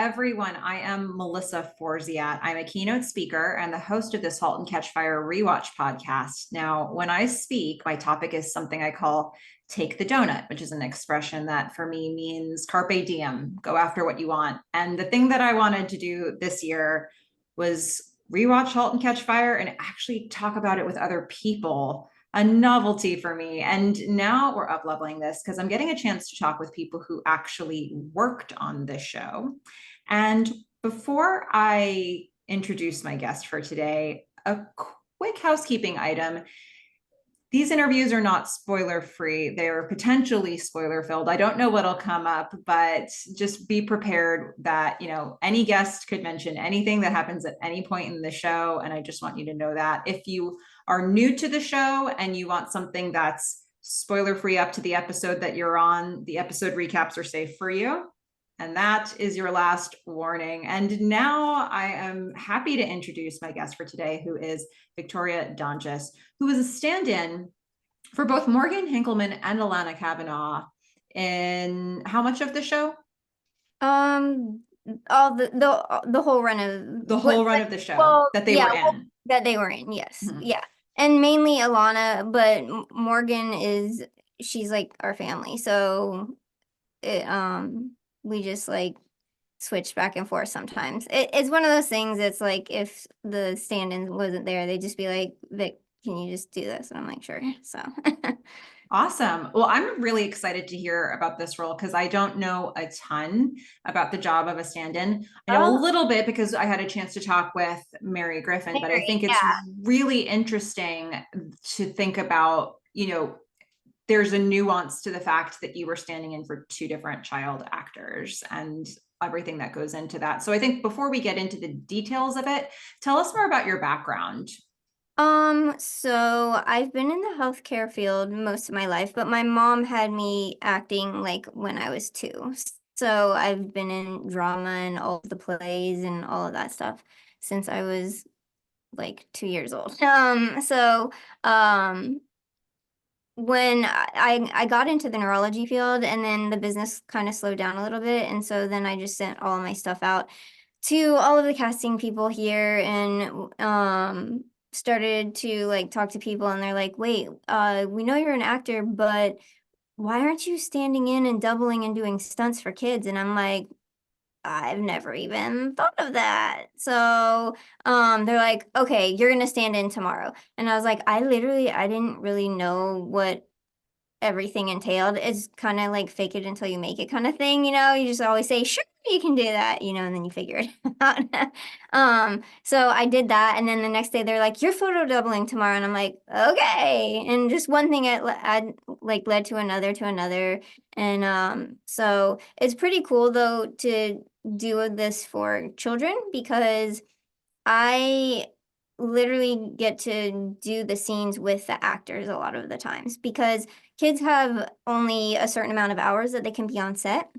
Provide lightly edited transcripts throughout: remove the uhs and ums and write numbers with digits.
everyone. I am Melissa Forziat. I'm a keynote speaker and the host of this Halt and Catch Fire rewatch podcast. Now, when I speak, my topic is something I call Take the Doughnut, which is an expression that for me means carpe diem, go after what you want. And the thing that I wanted to do this year was rewatch Halt and Catch Fire and actually talk about it with other people, a novelty for me. And now we're up leveling this because I'm getting a chance to talk with people who actually worked on this show. And before I introduce my guest for today, a quick housekeeping item. These interviews are not spoiler free. They are potentially spoiler filled. I don't know what'll come up, but just be prepared that, any guest could mention anything that happens at any point in the show. And I just want you to know that. If you are new to the show and you want something that's spoiler free up to the episode that you're on, the episode recaps are safe for you. And that is your last warning. And now I am happy to introduce my guest for today, who is Victoria Donchess, who is a stand-in for both Morgan Hinkleman and Alana Cavanaugh in how much of the show? All the whole run of the show that they were in. That they were in, yes. Mm-hmm. Yeah. And mainly Alana, but Morgan she's like our family. So we just like switch back and forth sometimes. It's one of those things. It's like if the stand-in wasn't there, they'd just be like, Vic, can you just do this? And I'm like, sure. So awesome. Well, I'm really excited to hear about this role because I don't know a ton about the job of a stand-in. I know a little bit because I had a chance to talk with Mary Griffin, but I think it's really interesting to think about, there's a nuance to the fact that you were standing in for two different child actors and everything that goes into that. So I think before we get into the details of it, tell us more about your background. So I've been in the healthcare field most of my life, but my mom had me acting like when I was 2. So I've been in drama and all of the plays and all of that stuff since I was like 2 years old. When I got into the neurology field and then the business kind of slowed down a little bit. And so then I just sent all of my stuff out to all of the casting people here and started to like talk to people, and they're like, wait, we know you're an actor, but why aren't you standing in and doubling and doing stunts for kids? And I'm like, I've never even thought of that. So they're like, okay, you're gonna stand in tomorrow. And I was like, I didn't really know what everything entailed. It's kind of like fake it until you make it kind of thing, you just always say, sure, you can do that, and then you figure it out. So I did that, and then the next day they're like, you're photo doubling tomorrow, and I'm like, okay. And just one thing led to another, and so it's pretty cool though to do this for children because I literally get to do the scenes with the actors a lot of the times because kids have only a certain amount of hours that they can be on set.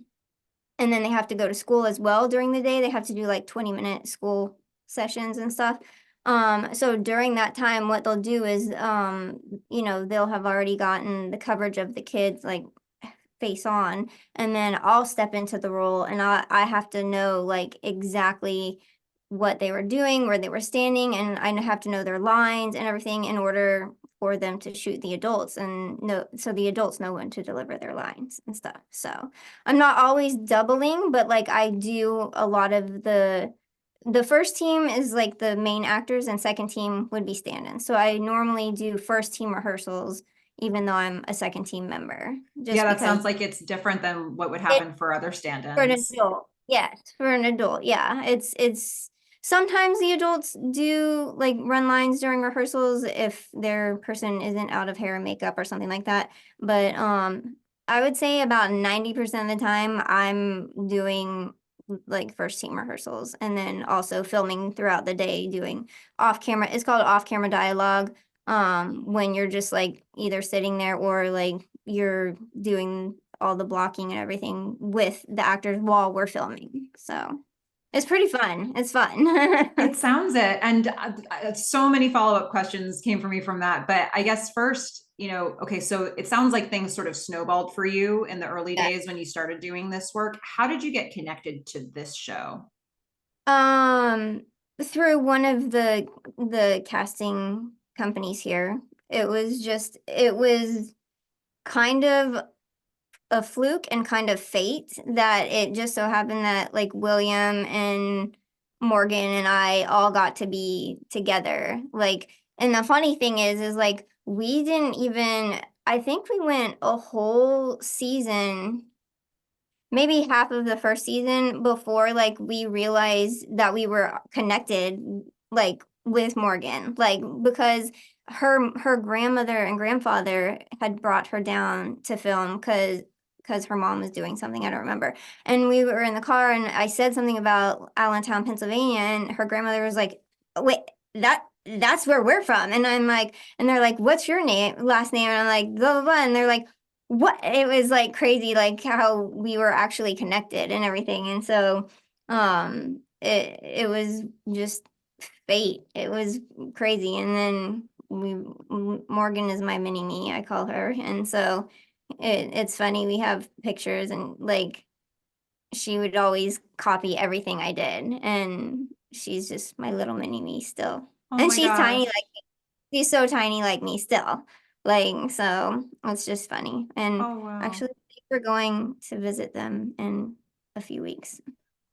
And then they have to go to school as well during the day. They have to do like 20-minute school sessions and stuff. So during that time, what they'll do is, they'll have already gotten the coverage of the kids like face on, and then I'll step into the role and I have to know like exactly what they were doing, where they were standing, and I have to know their lines and everything in order for them to shoot the adults so the adults know when to deliver their lines and stuff. So I'm not always doubling, but like I do a lot of the first team is like the main actors and second team would be stand-ins. So I normally do first team rehearsals even though I'm a second team member. That sounds like it's different than what would happen for other stand-ins. For an adult. Yes, for an adult. Yeah, it's sometimes the adults do like run lines during rehearsals if their person isn't out of hair and makeup or something like that. But I would say about 90% of the time I'm doing like first team rehearsals and then also filming throughout the day doing off camera. It's called off camera dialogue. When you're just like either sitting there or like you're doing all the blocking and everything with the actors while we're filming. So It's pretty fun. It's fun. It sounds it. And so many follow-up questions came for me from that. But I guess first, okay, so it sounds like things sort of snowballed for you in the early Yeah. days when you started doing this work. How did you get connected to this show? Um, through one of the casting companies here. It was kind of a fluke and kind of fate that it just so happened that like William and Morgan and I all got to be together. Like, and the funny thing is like we didn't even, I think we went a whole season, maybe half of the first season before like we realized that we were connected like with Morgan, like because her grandmother and grandfather had brought her down to film because her mom was doing something, I don't remember. And we were in the car and I said something about Allentown, Pennsylvania, and her grandmother was like, "Wait, that's where we're from." And I'm like, and they're like, "What's your last name?" And I'm like, blah blah blah. And they're like, what, it was like crazy like how we were actually connected and everything. And so it was just fate. It was crazy. And then Morgan is my mini me, I call her. And so it's funny, we have pictures and like she would always copy everything I did, and she's just my little mini me still. Oh And my she's tiny, gosh. like she's so tiny like me still. Like, so it's just funny. And Oh wow. actually, we're going to visit them in a few weeks.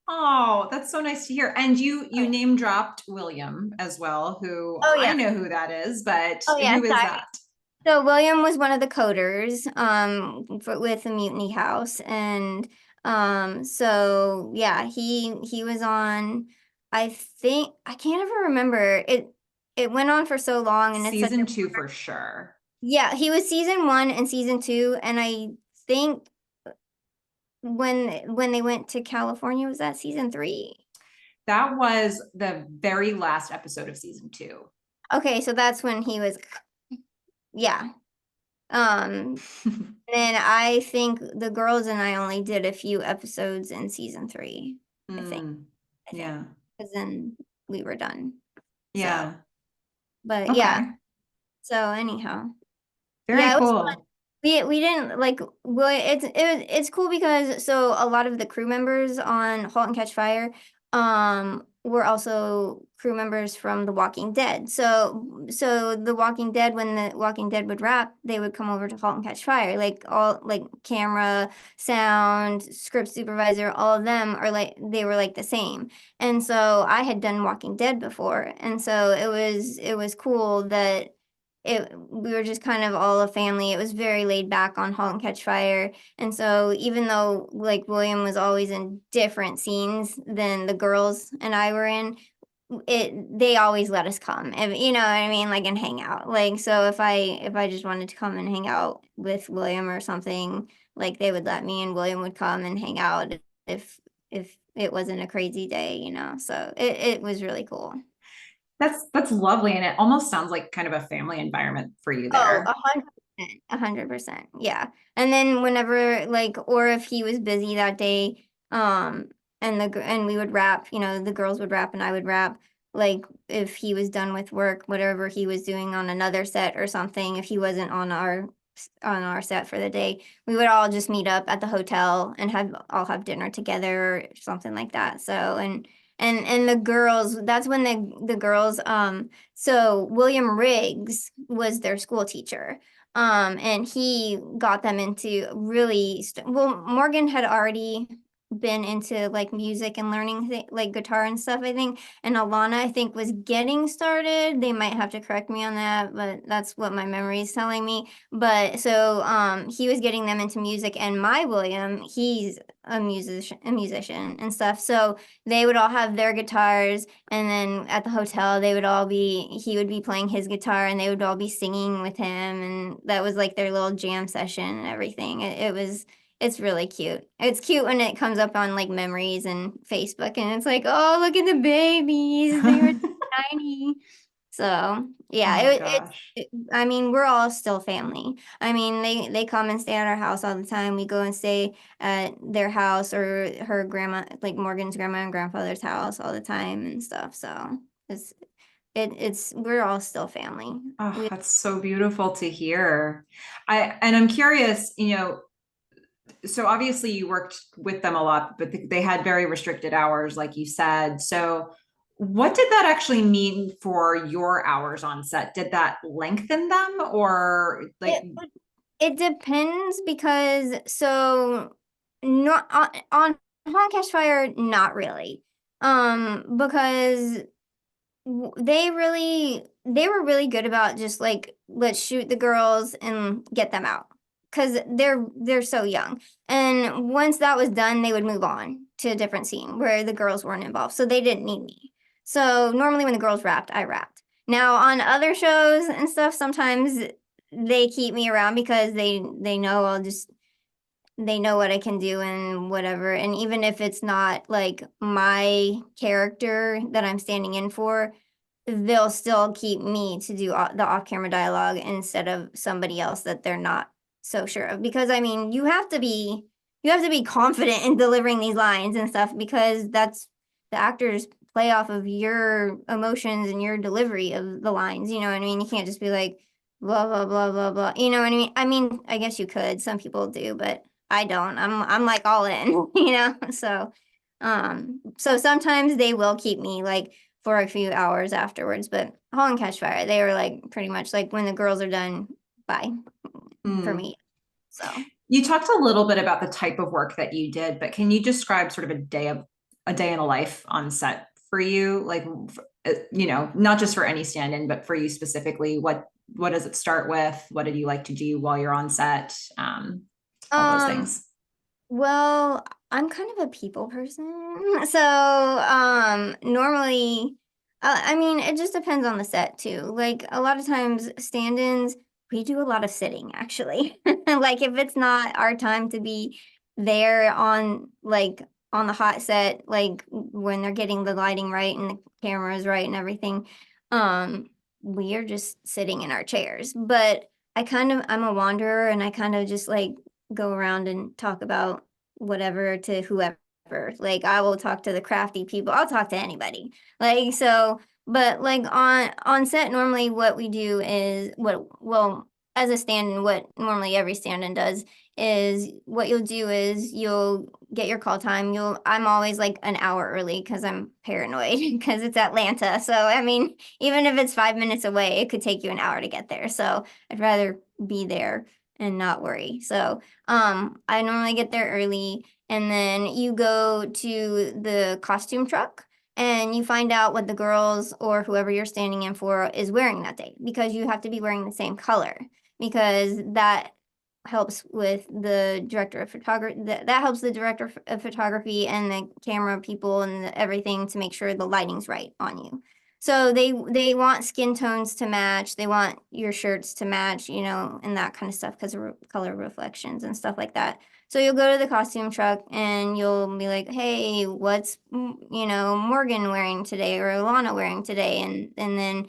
Oh, that's so nice to hear. And you Oh, name dropped William as well, who oh I yeah. know who that is, but Oh yeah, who is sorry. that? So William was one of the coders with the Mutiny House, and so yeah, he was on, I think, I can't ever remember. It went on for so long, and it's such a, Season two for sure. yeah, he was season 1 and season 2, and I think when they went to California, was that season 3? That was the very last episode of season two. Okay, so that's when he was, yeah. Um, and then I think the girls and I only did a few episodes in season 3, I think. Mm, I think. yeah. Because then we were done. So, Yeah. but yeah. Okay. So anyhow. Very Yeah, it was fun. cool. We didn't like, well, it's cool because so a lot of the crew members on *Halt and Catch Fire* were also crew members from The Walking Dead. So The Walking Dead, when The Walking Dead would wrap, they would come over to *Halt and Catch Fire*. Like all like camera, sound, script supervisor, all of them are like they were like the same. And so I had done Walking Dead before, and so it was cool that we were just kind of all a family. It was very laid back on *Halt and Catch Fire*. And so even though like William was always in different scenes than the girls and I were in, they always let us come. You know what I mean? Like, and hang out. Like, so if I just wanted to come and hang out with William or something, like they would let me, and William would come and hang out if it wasn't a crazy day, you know. So it was really cool. That's lovely. And it almost sounds like kind of a family environment for you Oh, there. 100%, 100%. Yeah. And then whenever like, or if he was busy that day, and we would rap, you know, the girls would rap and I would rap. Like if he was done with work, whatever he was doing on another set or something, if he wasn't on our set for the day, we would all just meet up at the hotel and have dinner together or something like that. So and the girls, that's when the girls so William Riggs was their school teacher. And he got them into really well, Morgan had already been into like music and learning like guitar and stuff, I think. And Alana, I think, was getting started. They might have to correct me on that, but that's what my memory is telling me. But so he was getting them into music, and my William, he's a musician and stuff. So they would all have their guitars, and then at the hotel he would be playing his guitar and they would all be singing with him, and that was like their little jam session and everything. It's really cute. It's cute when it comes up on like memories and Facebook, and it's like, oh, look at the babies, they were tiny. So yeah, Oh gosh. I mean, we're all still family. I mean, they come and stay at our house all the time. We go and stay at their house or her grandma, like Morgan's grandma and grandfather's house all the time and stuff. So it's it's we're all still family. Oh, We that's so beautiful to hear. I'm curious, so obviously you worked with them a lot, but they had very restricted hours, like you said. So what did that actually mean for your hours on set? Did that lengthen them or like, it it depends because so not on Halt and Catch Fire, not really. Because they were really good about just like let's shoot the girls and get them out because they're so young, and once that was done they would move on to a different scene where the girls weren't involved, so they didn't need me. So normally when the girls rapped, I rapped. Now on other shows and stuff, sometimes they keep me around because they know I'll just they know what I can do and whatever. And even if it's not like my character that I'm standing in for, they'll still keep me to do the off-camera dialogue instead of somebody else that they're not so sure of. Because I mean, you have to be confident in delivering these lines and stuff because that's the actors play off of your emotions and your delivery of the lines. You know what I mean? You can't just be like blah blah blah blah blah. You know what I mean? I mean, I guess you could. Some people do, but I don't. I'm like all in, you know? So sometimes they will keep me like for a few hours afterwards, but Halt and Catch Fire, they were like pretty much like when the girls are done, bye for hmm. me. So You talked a little bit about the type of work that you did, but can you describe sort of a day in a life on set for you? Like, not just for any stand-in, but for you specifically, what does it start with? What did you like to do while you're on set? All those um things. well, I'm kind of a people person. So normally I mean it just depends on the set too. Like a lot of times stand-ins, we do a lot of sitting actually. Like if it's not our time to be there on like on the hot set, like when they're getting the lighting right and the cameras right and everything, um, we are just sitting in our chairs. But I'm a wanderer and I kind of just like go around and talk about whatever to whoever. Like I will talk to the crafty people. I'll talk to anybody. Like so, but like on set normally what we do is what well as a stand-in, what normally every stand-in does is what you'll do is you'll get your call time. I'm always like an hour early because I'm paranoid because it's Atlanta. So I mean, even if it's 5 minutes away, it could take you an hour to get there. So I'd rather be there and not worry. So I normally get there early and then you go to the costume truck and you find out what the girls or whoever you're standing in for is wearing that day because you have to be wearing the same color because that helps with the director of photography that helps the director of photography and the camera people and everything to make sure the lighting's right on you. So they want skin tones to match. They want your shirts to match, you know, and that kind of stuff because of color reflections and stuff like that. So you'll go to the costume truck and you'll be like, "Hey, what's you know Morgan wearing today or Alana wearing today?" And then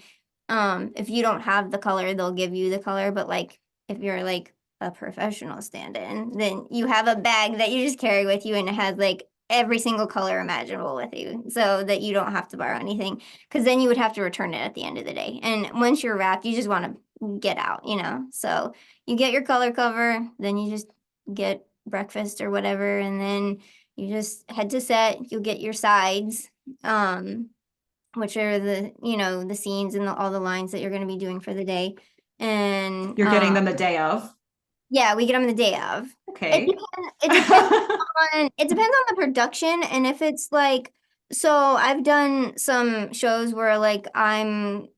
if you don't have the color, they'll give you the color. But like if you're like a professional stand-in, then you have a bag that you just carry with you and it has like every single color imaginable with you so that you don't have to borrow anything because then you would have to return it at the end of the day. And once you're wrapped, you just want to get out, you know? So you get your color cover, then you just get breakfast or whatever, and then you just head to set, you'll get your sides, which are the, you know, the scenes and all the lines that you're going to be doing for the day. And You're getting them the day of. yeah, we get them the day of. Okay. It depends it depends on the production and if it's like so I've done some shows where like I'm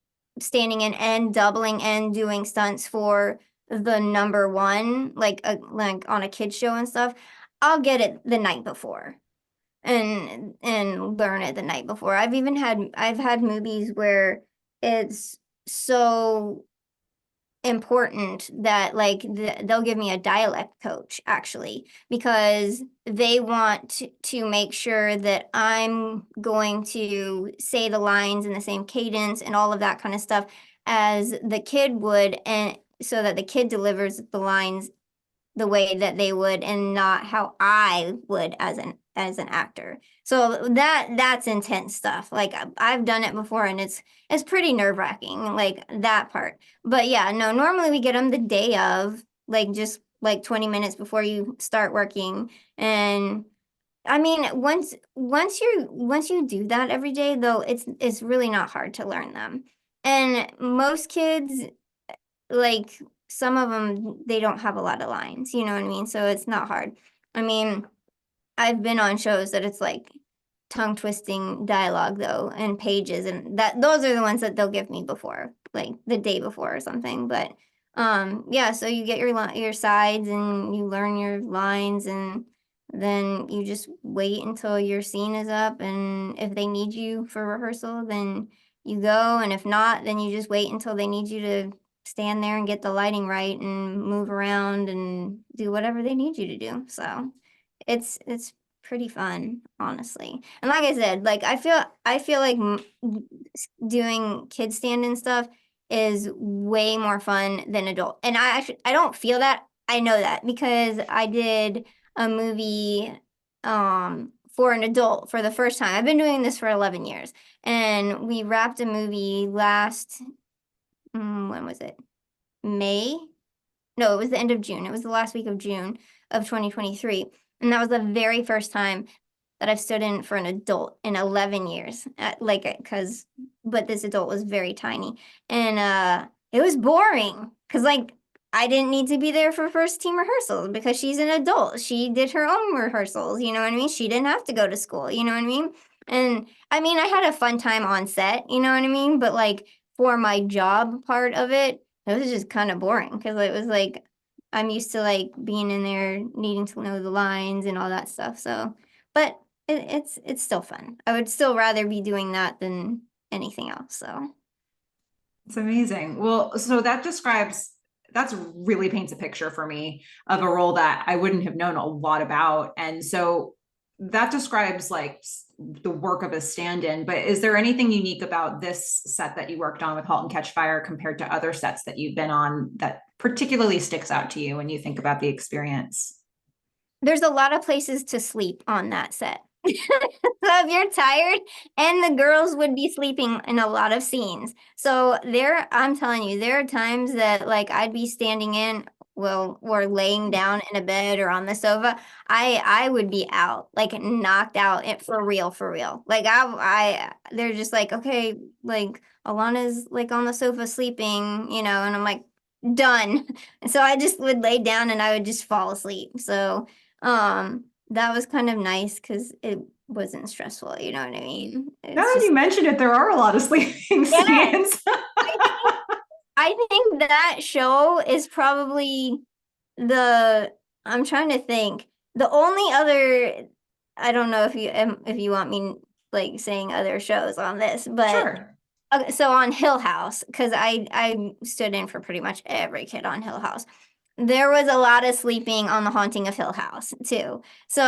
standing in and doubling and doing stunts for the number one like on a kids show and stuff. I'll get it the night before and learn it the night before. I've had movies where it's so important that like they'll give me a dialect coach actually, because they want to make sure that I'm going to say the lines in the same cadence and all of that kind of stuff as the kid would, and so that the kid delivers the lines the way that they would and not how I would as an actor. So that's intense stuff. Like I've done it before and it's pretty nerve-wracking, like that part. But yeah, no, normally we get them the day of, like just like 20 minutes before you start working. And I mean, once you do that every day though, it's really not hard to learn them. And most kids, like some of them, they don't have a lot of lines, you know what I mean? So it's not hard. I mean, I've been on shows that it's like tongue twisting dialogue though, and pages, and that those are the ones that they'll give me before, like the day before or something. But yeah, so you get your sides and you learn your lines, and then you just wait until your scene is up, and if they need you for rehearsal, then you go, and if not, then you just wait until they need you to stand there and get the lighting right and move around and do whatever they need you to do. So it's pretty fun, honestly. And like I said, like I feel like doing kid stand-in stuff is way more fun than adult. And I don't feel that. I know that because I did a movie for an adult for the first time. I've been doing this for 11 years. And we wrapped a movie last when was it? May? No, it was the end of June. It was the last week of June of 2023. And that was the very first time that I've stood in for an adult in 11 years. But this adult was very tiny. And it was boring because, like, I didn't need to be there for first team rehearsals because she's an adult. She did her own rehearsals, you know what I mean? She didn't have to go to school, you know what I mean? And I mean, I had a fun time on set, you know what I mean? But, like, for my job part of it, it was just kind of boring because it was like I'm used to like being in there needing to know the lines and all that stuff. So, but it's still fun. I would still rather be doing that than anything else. So, It's amazing. Well, so that's really paints a picture for me of a role that I wouldn't have known a lot about. And so that describes like the work of a stand-in, but is there anything unique about this set that you worked on with Halt and Catch Fire compared to other sets that you've been on that particularly sticks out to you when you think about the experience? there's a lot of places to sleep on that set. So if you're tired, and the girls would be sleeping in a lot of scenes. So I'm telling you, there are times that like I'd be standing in, well, or laying down in a bed or on the sofa. I would be out, like knocked out for real, for real. Like they're just like, okay, like Alana's like on the sofa sleeping, you know, and I'm like, done. And so I just would lay down and I would just fall asleep. So that was kind of nice because it wasn't stressful, you know what I mean? Now It's that just you mentioned it, there are a lot of sleeping yes. scenes. I think that show is probably the I'm trying to think. The only other I don't know if you want me like saying other shows on this, but Sure. okay, so on Hill House, because I stood in for pretty much every kid on Hill House. There was a lot of sleeping on The Haunting of Hill House too. So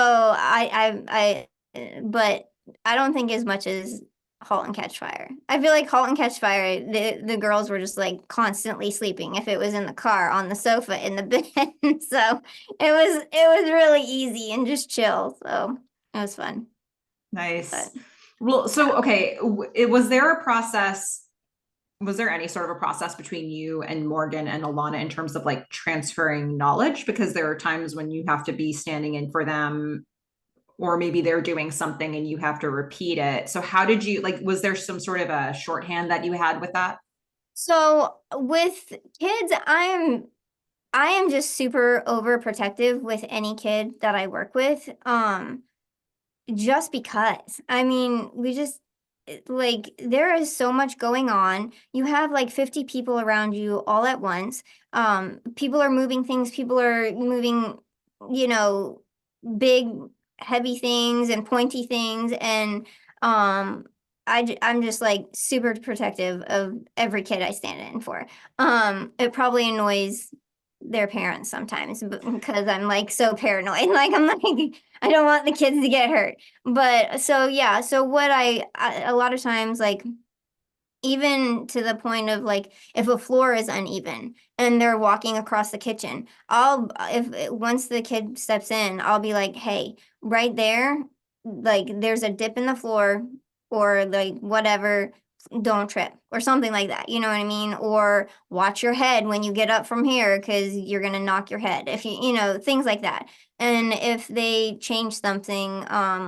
but I don't think as much as Halt and Catch Fire. I feel like Halt and Catch Fire, the girls were just like constantly sleeping if it was in the car, on the sofa, in the bed. So it was really easy and just chill. So it was fun. Nice. But Well, so okay, was there a process? Was there any sort of a process between you and Morgan and Alana in terms of like transferring knowledge? Because there are times when you have to be standing in for them, or maybe they're doing something and you have to repeat it. So how did you like, was there some sort of a shorthand that you had with that? so with kids, I am just super overprotective with any kid that I work with. Just because. I mean, like there is so much going on. You have like 50 people around you all at once. People are moving things, people are moving, you know, big heavy things and pointy things, and um I'm just like super protective of every kid I stand in for. It probably annoys their parents sometimes because I'm like so paranoid. Like I'm like I don't want the kids to get hurt. But so yeah, so what I a lot of times like even to the point of like if a floor is uneven and they're walking across the kitchen, I'll if once the kid steps in, I'll be like, "Hey, right there, like there's a dip in the floor or like whatever, don't trip." Or something like that. You know what I mean? Or watch your head when you get up from here cuz you're going to knock your head. If you know, things like that. And if they change something,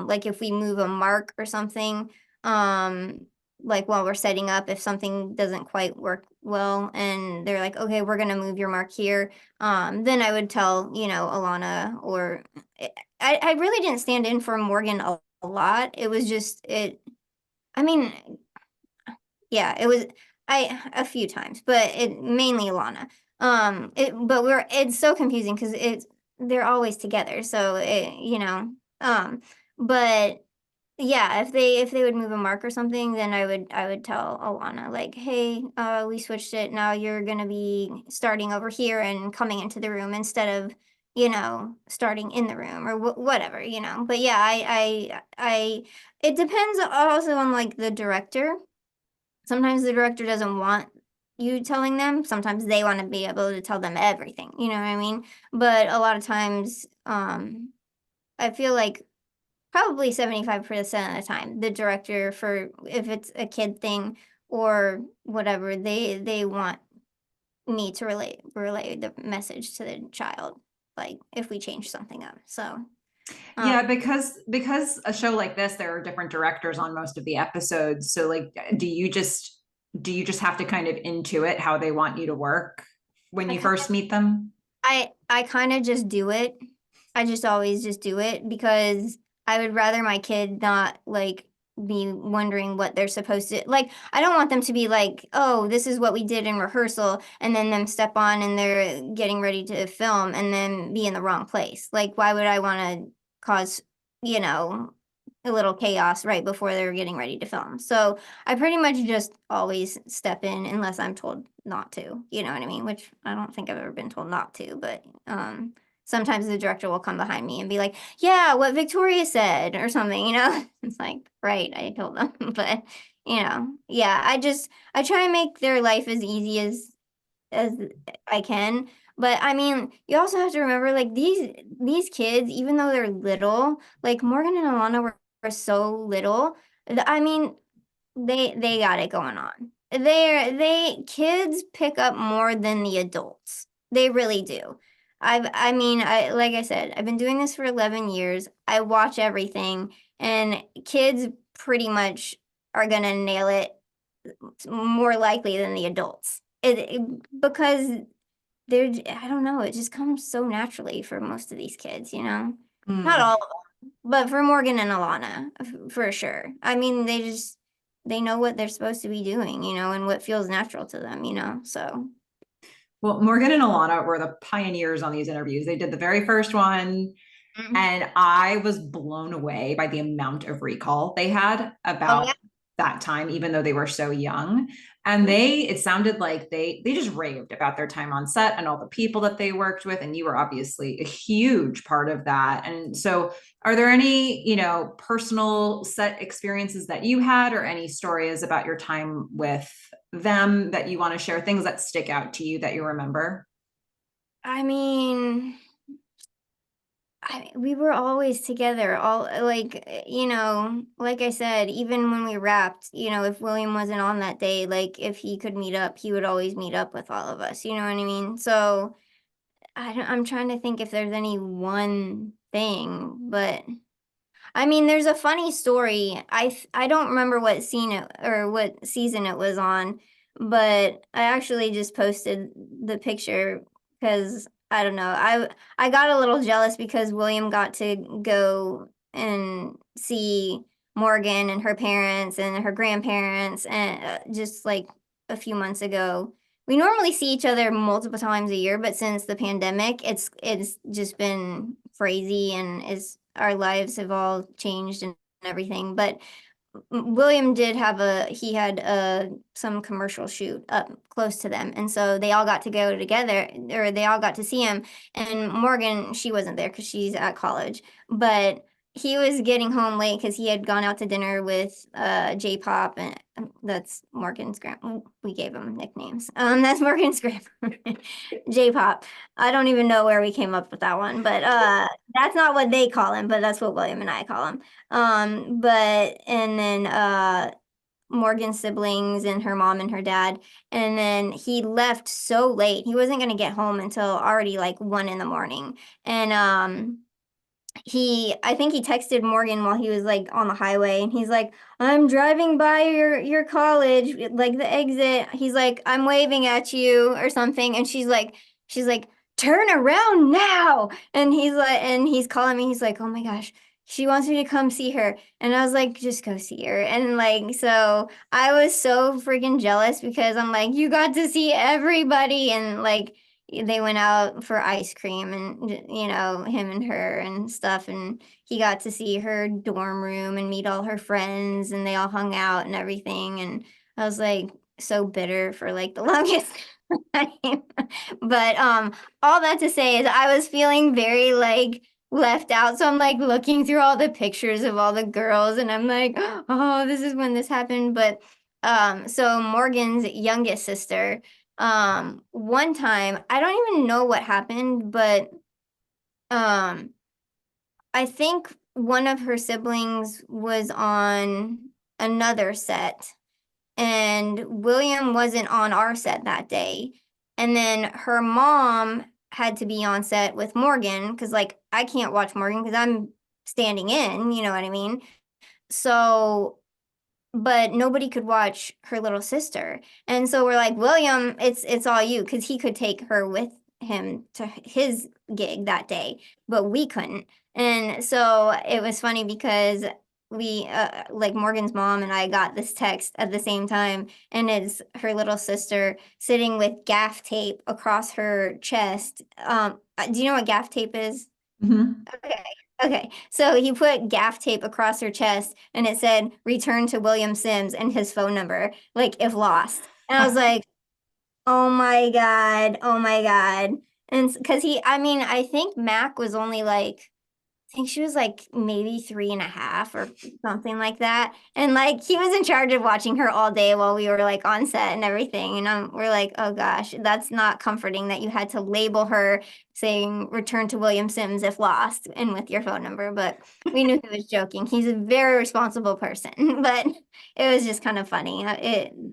like if we move a mark or something, like while we're setting up, if something doesn't quite work well and they're like, okay, we're gonna move your mark here, then I would tell, Alana or I really didn't stand in for Morgan a lot. It was just I mean, yeah, it was a few times, but it mainly Alana. But it's so confusing because they're always together. So but yeah, if they would move a mark or something, then I would tell Alana like, hey, we switched it. Now you're gonna be starting over here and coming into the room instead of, starting in the room or whatever, But yeah, it depends also on like the director. Sometimes the director doesn't want you telling them. Sometimes they want to be able to tell them everything. You know what I mean? But a lot of times, I feel like probably 75% of the time, the director for if it's a kid thing or whatever, they want me to relay the message to the child, like if we change something up. So Yeah, because a show like this, there are different directors on most of the episodes. So like, do you just have to kind of intuit how they want you to work when I you kind first meet them? I kind of just do it. I just always just do it because I would rather my kid not like be wondering what they're supposed to like. I don't want them to be like, "Oh, this is what we did in rehearsal," and then them step on and they're getting ready to film and then be in the wrong place. Like, why would I want to cause, you know, a little chaos right before they're getting ready to film? So I pretty much just always step in unless I'm told not to. You know what I mean? Which I don't think I've ever been told not to, but sometimes the director will come behind me and be like, "Yeah, what Victoria said," or something, It's like, right, I told them. But, yeah, I try and make their life as easy as I can. But I mean, you also have to remember like these kids, even though they're little, like Morgan and Alana were so little. I mean, they got it going on. They kids pick up more than the adults. They really do. I mean, I like I said, I've been doing this for 11 years. I watch everything and kids pretty much are gonna nail it more likely than the adults. Because I don't know, it just comes so naturally for most of these kids, Not Hmm. all of them, but for Morgan and Alana, for sure. I mean, they know what they're supposed to be doing, and what feels natural to them, so. Well, Morgan and Alana were the pioneers on these interviews. They did the very first one, Mm. and I was blown away by the amount of recall they had Oh yeah. about that time, even though they were so young. And it sounded like they just raved about their time on set and all the people that they worked with. And you were obviously a huge part of that. And so are there any, personal set experiences that you had or any stories about your time with them that you want to share, things that stick out to you that you remember? I mean, we were always together, all like, like I said, even when we wrapped, if William wasn't on that day, like if he could meet up, he would always meet up with all of us, you know what I mean? So I'm trying to think if there's any one thing, but I mean, there's a funny story. I don't remember what scene or what season it was on, but I actually just posted the picture because I don't know. I got a little jealous because William got to go and see Morgan and her parents and her grandparents and just like a few months ago. We normally see each other multiple times a year, but since the pandemic, it's just been crazy and is our lives have all changed and everything. But William did have he had some commercial shoot up close to them, and so they all got to go together, or they all got to see him. And Morgan, she wasn't there because she's at college, but he was getting home late because he had gone out to dinner with J-Pop, and that's Morgan's grand. We gave him nicknames. That's Morgan's grandpa, J-Pop. I don't even know where we came up with that one, but that's not what they call him, but that's what William and I call him. But and then Morgan's siblings and her mom and her dad. And then he left so late. He wasn't gonna get home until already like 1 in the morning. And I think he texted Morgan while he was like on the highway, and he's like, I'm driving by your college, like the exit. He's like, I'm waving at you or something. And she's like, turn around now. And he's calling me, he's like, oh my gosh, she wants me to come see her. And I was like, just go see her. And like, so I was so freaking jealous because I'm like, you got to see everybody. And like, they went out for ice cream, and him and her and stuff, and he got to see her dorm room and meet all her friends, and they all hung out and everything. And I was like so bitter for like the longest time. But all that to say is I was feeling very like left out, so I'm like looking through all the pictures of all the girls, and I'm like, oh, this is when this happened. But so Morgan's youngest sister, one time, I don't even know what happened, but um I think one of her siblings was on another set, and William wasn't on our set that day. And then her mom had to be on set with Morgan because like I can't watch Morgan because I'm standing in, you know what I mean? So but nobody could watch her little sister. And so we're like, William, it's all you, because he could take her with him to his gig that day, but we couldn't. And so it was funny because we like Morgan's mom and I got this text at the same time, and it's her little sister sitting with gaff tape across her chest. Do you know what gaff tape is? Mhm. Okay. Okay. So he put gaff tape across her chest, and it said return to William Sims and his phone number, like if lost. And I was like, oh my God. Oh my God. And because I mean, I think Mac was only like, I think she was like maybe 3.5 or something like that. And like he was in charge of watching her all day while we were like on set and everything. And we're like, oh gosh, that's not comforting that you had to label her saying return to William Sims if lost and with your phone number. But we knew he was joking. He's a very responsible person. But it was just kind of funny.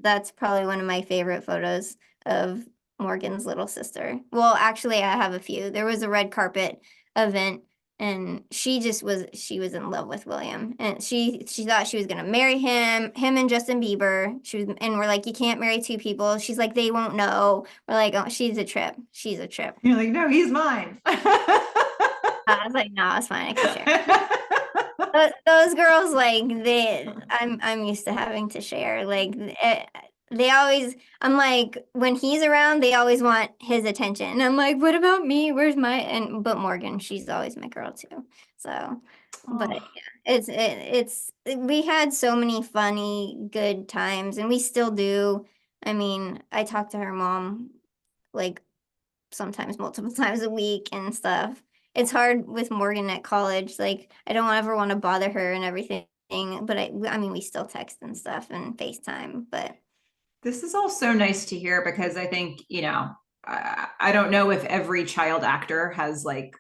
That's probably one of my favorite photos of Morgan's little sister. Well, actually, I have a few. There was a red carpet event, and she was in love with William, and she thought she was gonna marry him and Justin Bieber. And we're like, you can't marry two people. She's like, they won't know. We're like, oh, she's a trip. She's a trip. You're like, no, he's mine. I was like, no, it's fine. I can share. Those girls, like I'm used to having to share. Like they always, I'm like, when he's around, they always want his attention. And I'm like, what about me? Where's but Morgan, she's always my girl too. So, but Oh. yeah, we had so many funny, good times, and we still do. I mean, I talk to her mom like sometimes multiple times a week and stuff. It's hard with Morgan at college. Like, I don't ever want to bother her and everything, but I mean, we still text and stuff and FaceTime, but This is all so nice to hear because I think, I don't know if every child actor has like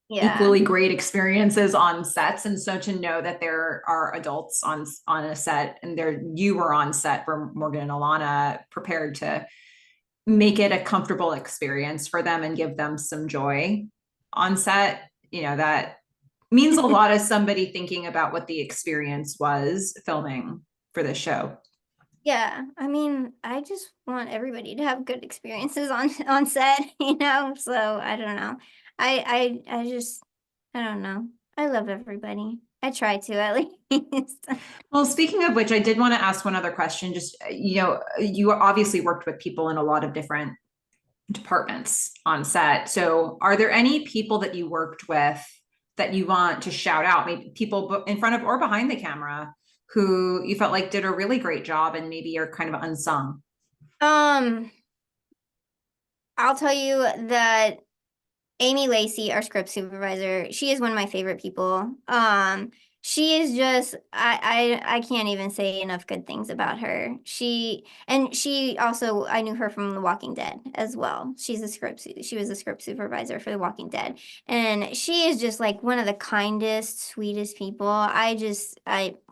yeah. equally great experiences on sets. And so to know that there are adults on a set, and you were on set for Morgan and Alana, prepared to make it a comfortable experience for them and give them some joy on set, that means a lot as somebody thinking about what the experience was filming for this show. Yeah, I mean, I just want everybody to have good experiences on set, So I don't know. I just I don't know. I love everybody. I try to at least. Well, speaking of which, I did want to ask one other question. Just, you obviously worked with people in a lot of different departments on set. So are there any people that you worked with that you want to shout out, maybe people in front of or behind the camera, who you felt like did a really great job and maybe are kind of unsung? Um, I'll tell you that Amy Lacey, our script supervisor, she is one of my favorite people. She is just I can't even say enough good things about her. She also I knew her from The Walking Dead as well. She was a script supervisor for The Walking Dead. And she is just like one of the kindest, sweetest people. I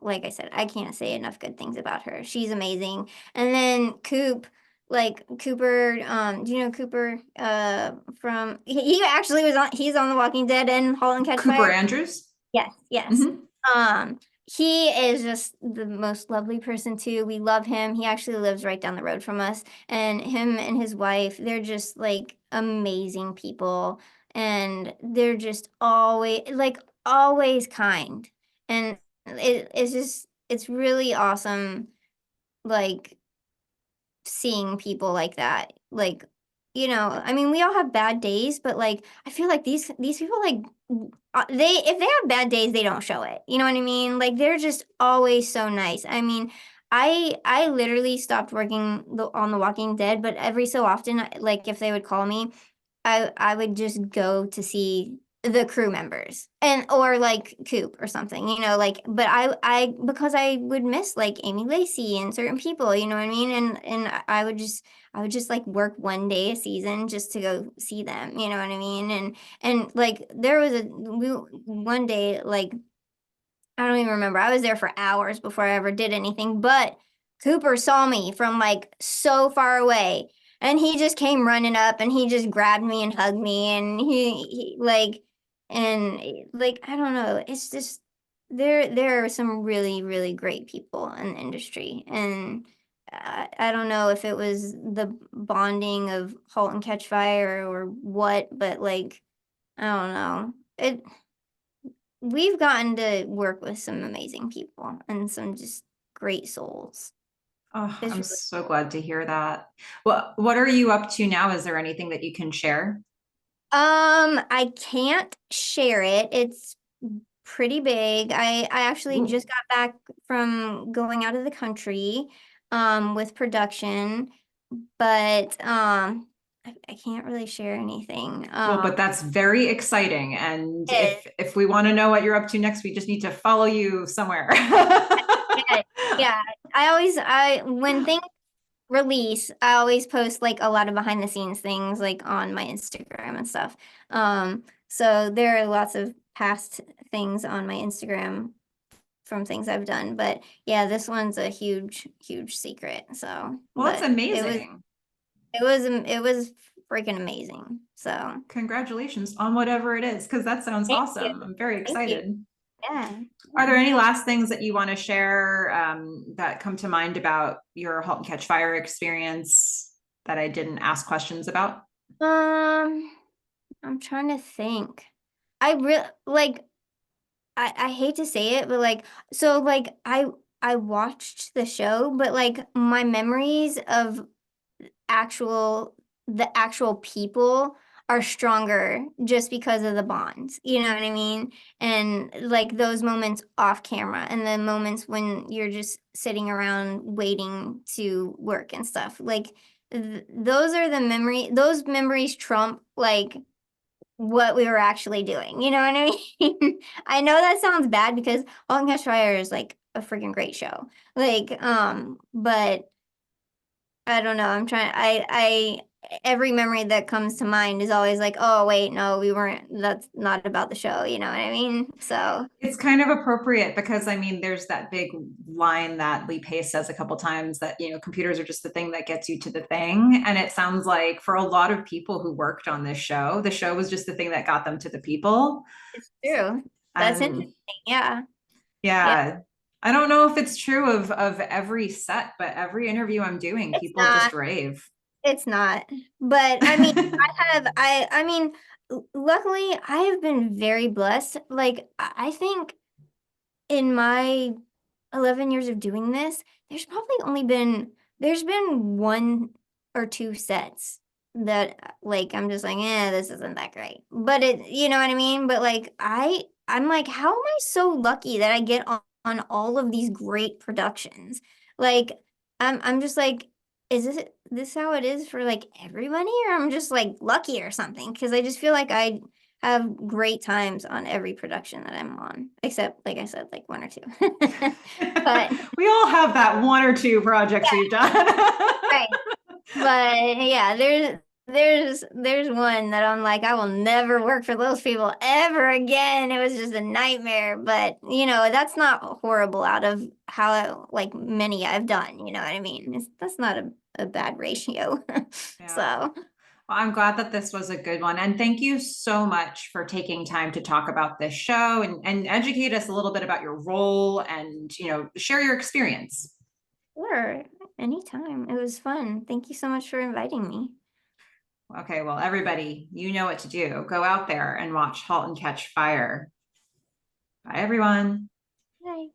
like I said, I can't say enough good things about her. She's amazing. And then Cooper, do you know Cooper from he actually he's on The Walking Dead and Halt and Catch Cooper Fire. Andrews. Yes, yes. Hmm. Um, he is just the most lovely person too. We love him. He actually lives right down the road from us. And him and his wife, they're just like amazing people. And they're just always kind. And it's really awesome, like seeing people like that. Like, I mean, we all have bad days, but like I feel like these people like they if they have bad days, they don't show it. You know what I mean? Like they're just always so nice. I mean, I literally stopped working on The Walking Dead, but every so often, like if they would call me, I would just go to see the crew members and or like Coop or something, like but I because I would miss like Amy Lacey and certain people, you know what I mean? And I would just like work one day a season just to go see them, you know what I mean? And like there was one day like I don't even remember. I was there for hours before I ever did anything, but Cooper saw me from like so far away and he just came running up and he just grabbed me and hugged me and he like and like I don't know. It's just there are some really really great people in the industry and I don't know if it was the bonding of Halt and Catch Fire or what, but like I don't know. We've gotten to work with some amazing people and some just great souls. Oh, It's I'm really so cool. glad to hear that. Well, what are you up to now? Is there anything that you can share? I can't share it. It's pretty big. I actually Ooh. just got back from going out of the country with production, but I can't really share anything. Well, but that's very exciting. And It- if we want to know what you're up to next, we just need to follow you somewhere. yeah, yeah. I when things release, I always post like a lot of behind the scenes things like on my Instagram and stuff. So there are lots of past things on my Instagram from things I've done, but yeah, this one's a huge, huge secret. So, Well, that's but it was amazing. it was freaking amazing. So Congratulations on whatever it is, because that sounds thank you, awesome. I'm very thank you. excited. Yeah, Are yeah. there any last things that you want to share that come to mind about your Halt and Catch Fire experience that I didn't ask questions about? Um, I'm trying to think. I really like. I hate to say it, but like so like I watched the show, but like my memories of actual the actual people are stronger just because of the bonds. You know what I mean? And like those moments off camera and the moments when you're just sitting around waiting to work and stuff. Like those are those memories trump like what we were actually doing. You know what I mean? I know that sounds bad because Halt and Catch Fire is like a freaking great show. Like, but I don't know. Every memory that comes to mind is always like, oh, wait, no, we weren't, that's not about the show. You know what I mean? So, It's kind of appropriate because I mean, there's that big line that Lee Pace says a couple times that, computers are just the thing that gets you to the thing. And it sounds like for a lot of people who worked on this show, the show was just the thing that got them to the people. it's true. That's interesting. And Yeah. Yeah. yeah, I don't know if it's true of every set, but every interview I'm doing, It's people just not. rave. It's not. But I mean, I mean, luckily I have been very blessed. Like, I think in my 11 years of doing this, there's been one or two sets that like I'm just like, this isn't that great. But you know what I mean? But like I'm like, how am I so lucky that I get on all of these great productions. Like I'm just like, is this how it is for like everybody, or I'm just like lucky or something? Because I just feel like I have great times on every production that I'm on, except like I said, like one or two. But We all have that one or two projects we've done. right. But yeah, there's one that I'm like, I will never work for those people ever again. It was just a nightmare. But you know, that's not horrible out of how like many I've done. You know what I mean? That's not a bad ratio. Yeah. So Well, I'm glad that this was a good one. And thank you so much for taking time to talk about this show and educate us a little bit about your role and, share your experience. sure, anytime. It was fun. Thank you so much for inviting me. Okay, well, everybody, you know what to do. Go out there and watch Halt and Catch Fire. Bye, everyone. Bye.